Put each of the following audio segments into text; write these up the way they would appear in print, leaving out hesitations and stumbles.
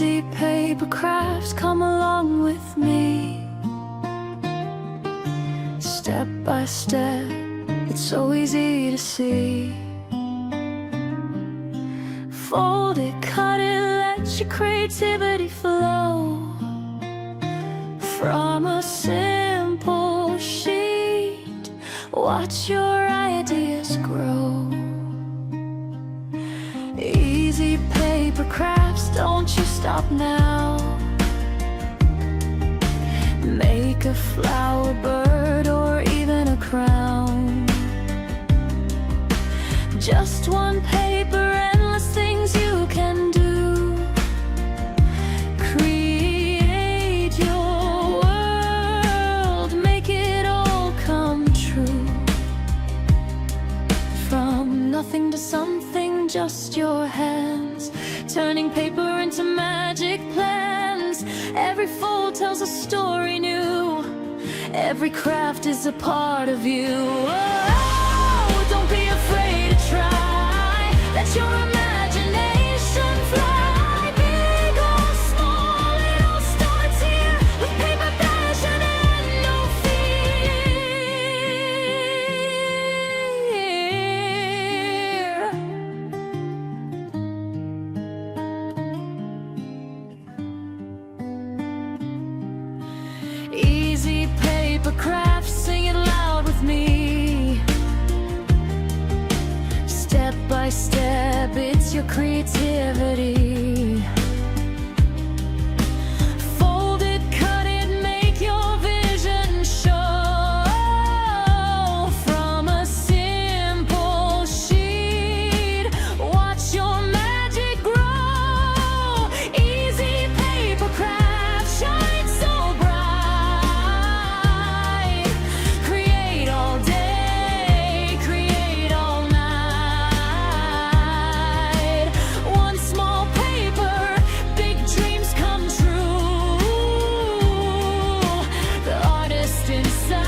Easy paper crafts, come along with me. Step by step, it's so easy to see. Fold it, cut it, let your creativity flow. From a simple sheet, watch your ideas grow. Easy paper crafts, don't you stop now. Make a flower, bird, or even a crown. Just one paper, endless things you can do. Create your world, make it all come true. From nothing to something, just your hands, turning paper into magic plans. Every fold tells a story new. Every craft is a part of you. Oh, don't be afraid to try. Let your imagination fly. Big or small, it all starts here. With paper, passion, and no fear. Easy paper crafts, sing it loud with me. Step by step, it's your creativity. Fold it, cut it, make your vision show. From a simple sheet, watch your magic grow. Easy paper craft, shine so bright. Create all day, create all night. One small paper, big dreams come true. The artist inside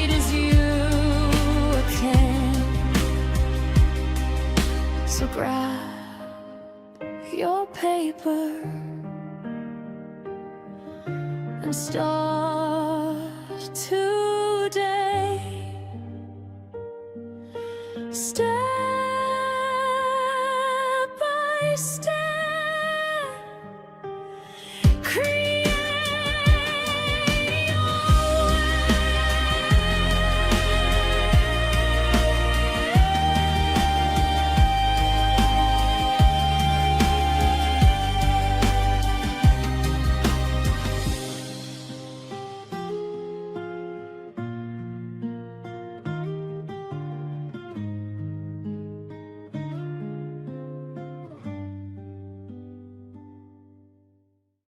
is you again. So grab your paper and start today. Step